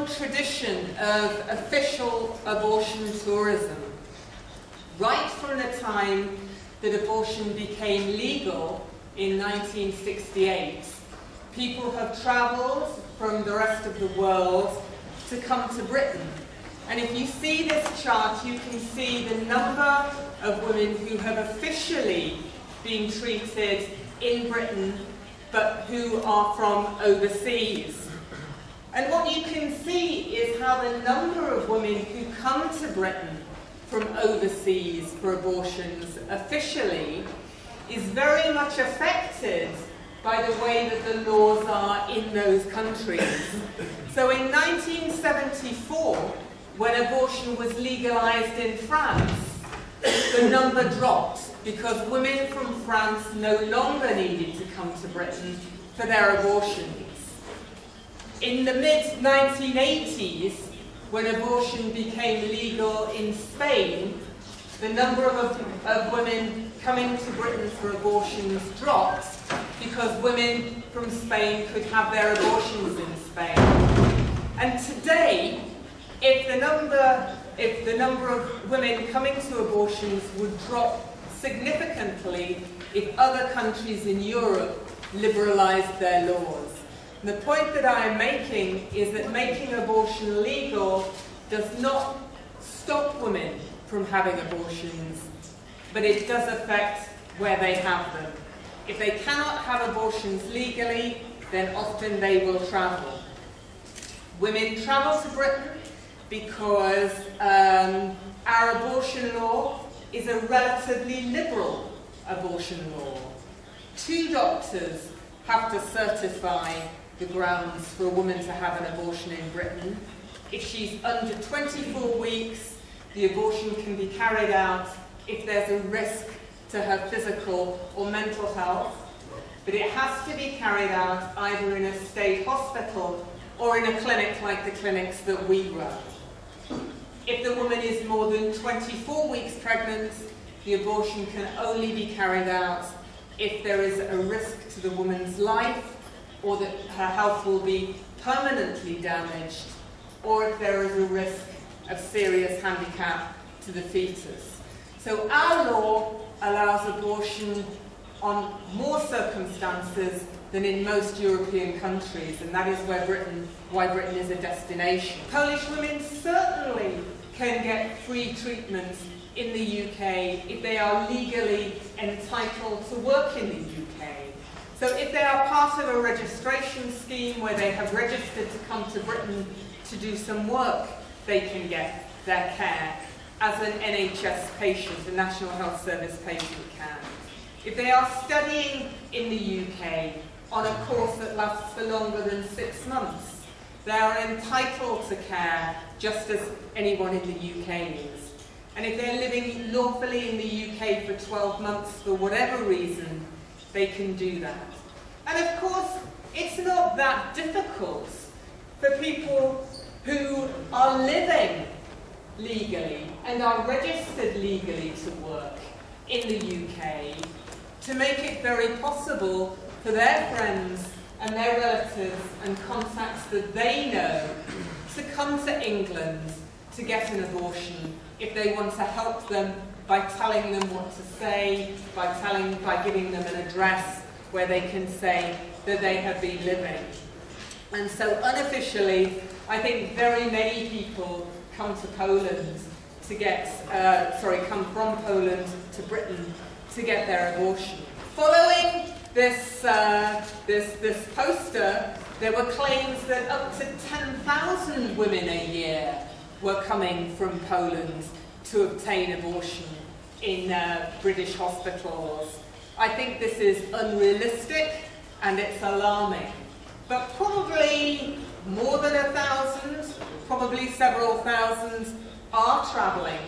long tradition of official abortion tourism. Right from the time that abortion became legal in 1968, people have travelled from the rest of the world to come to Britain. And if you see this chart, you can see the number of women who have officially been treated in Britain, but who are from overseas. And what you can see is how the number of women who come to Britain from overseas for abortions officially is very much affected by the way that the laws are in those countries. So in 1974, when abortion was legalized in France, the number dropped because women from France no longer needed to come to Britain for their abortions. In the mid-1980s, when abortion became legal in Spain, the number of women coming to Britain for abortions dropped because women from Spain could have their abortions in Spain. And today, if the number of women coming to abortions would drop significantly if other countries in Europe liberalised their laws. And the point that I am making is that making abortion legal does not stop women from having abortions, but it does affect where they have them. If they cannot have abortions legally, then often they will travel. Women travel to Britain because our abortion law is a relatively liberal abortion law. 2 doctors have to certify the grounds for a woman to have an abortion in Britain. If she's under 24 weeks, the abortion can be carried out if there's a risk to her physical or mental health, but it has to be carried out either in a state hospital or in a clinic like the clinics that we run. If the woman is more than 24 weeks pregnant, the abortion can only be carried out if there is a risk to the woman's life, or that her health will be permanently damaged, or if there is a risk of serious handicap to the fetus. So our law allows abortion on more circumstances than in most European countries, and that is why Britain is a destination. Polish women certainly can get free treatment in the UK if they are legally entitled to work in the UK. So if they are part of a registration scheme where they have registered to come to Britain to do some work, they can get their care as an NHS patient, a National Health Service patient can. If they are studying in the UK on a course that lasts for longer than 6 months, they are entitled to care just as anyone in the UK is. And if they're living lawfully in the UK for 12 months for whatever reason, they can do that. And of course, it's not that difficult for people who are living legally and are registered legally to work in the UK to make it very possible for their friends and their relatives and contacts that they know to come to England to get an abortion if they want to help them by telling them what to say, by giving them an address where they can say that they have been living. And so unofficially, I think very many people come to Poland to get, come from Poland to Britain to get their abortion. Following this poster, there were claims that up to 10,000 women a year were coming from Poland to obtain abortion in British hospitals. I think this is unrealistic and it's alarming. But probably more than 1,000, probably several thousand are travelling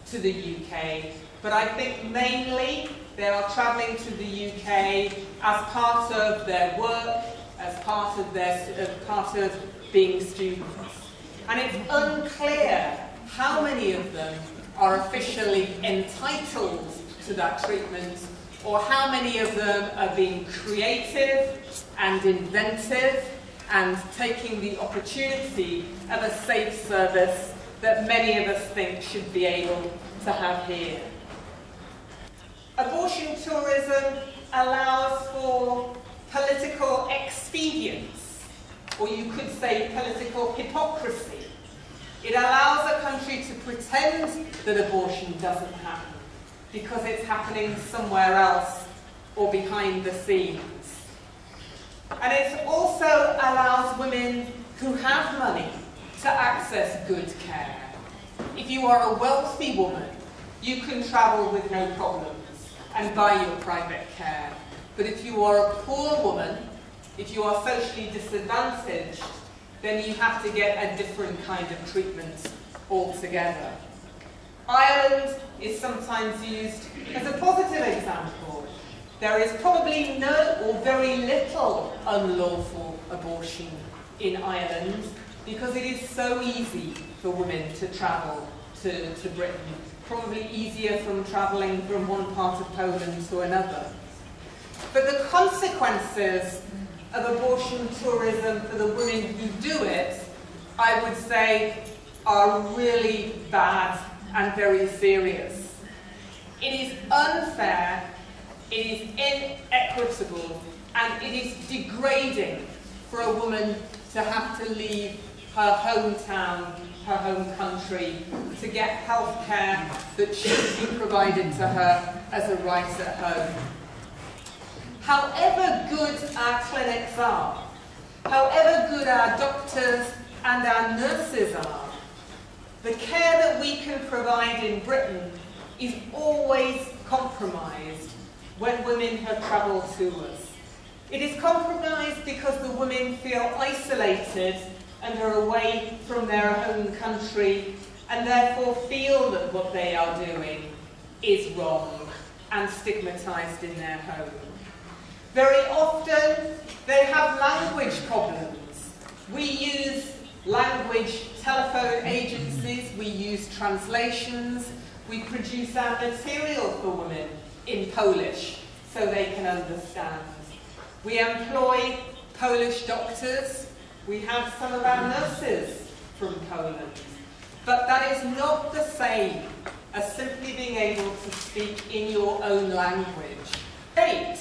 to the UK. But I think mainly they are travelling to the UK as part of their work, as part of being students. And it's unclear how many of them are officially entitled to that treatment, or how many of them are being creative and inventive and taking the opportunity of a safe service that many of us think should be able to have here. Abortion tourism allows for political expedience, or you could say political hypocrisy. It allows a country to pretend that abortion doesn't happen because it's happening somewhere else or behind the scenes. And it also allows women who have money to access good care. If you are a wealthy woman, you can travel with no problems and buy your private care. But if you are a poor woman, if you are socially disadvantaged, then you have to get a different kind of treatment altogether. Ireland is sometimes used as a positive example. There is probably no or very little unlawful abortion in Ireland because it is so easy for women to travel to Britain. Probably easier from travelling from one part of Poland to another. But the consequences of abortion tourism for the women who do it, I would say, are really bad and very serious. It is unfair, it is inequitable, and it is degrading for a woman to have to leave her hometown, her home country, to get health care that should be provided to her as a right at home. However good our clinics are, however good our doctors and our nurses are, the care that we can provide in Britain is always compromised when women have travelled to us. It is compromised because the women feel isolated and are away from their home country and therefore feel that what they are doing is wrong and stigmatised in their home. Very often they have language problems. We use language telephone agencies, we use translations, we produce our material for women in Polish so they can understand. We employ Polish doctors, we have some of our nurses from Poland. But that is not the same as simply being able to speak in your own language. It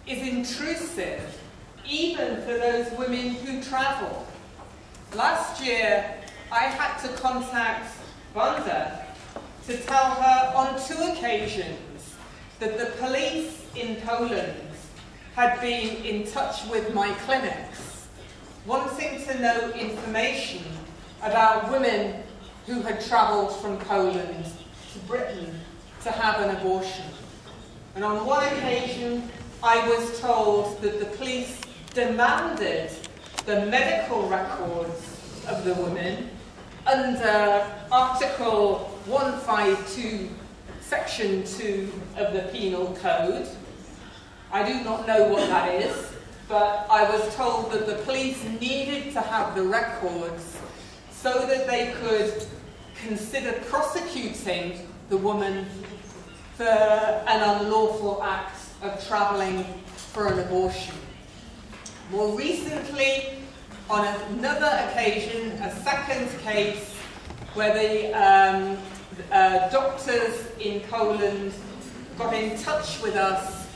is intrusive, even for those women who travel. Last year, I had to contact Wanda to tell her on 2 occasions that the police in Poland had been in touch with my clinics, wanting to know information about women who had travelled from Poland to Britain to have an abortion. And on one occasion, I was told that the police demanded the medical records of the women under Article 152, Section 2 of the Penal Code. I do not know what that is, but I was told that the police needed to have the records so that they could consider prosecuting the woman for an unlawful act of travelling for an abortion. More recently, on another occasion, a second case where the doctors in Poland got in touch with us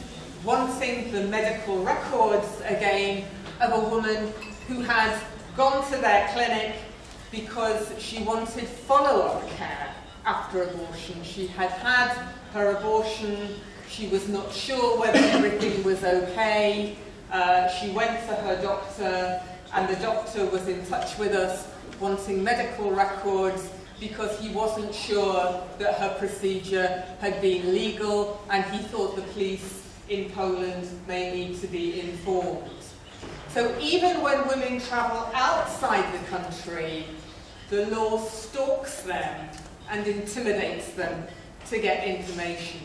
wanting the medical records again of a woman who had gone to their clinic because she wanted follow-up care after abortion. She had had her abortion, she was not sure whether everything was okay. She went to her doctor, and the doctor was in touch with us wanting medical records because he wasn't sure that her procedure had been legal, and he thought the police in Poland may need to be informed. So even when women travel outside the country, the law stalks them and intimidates them to get information.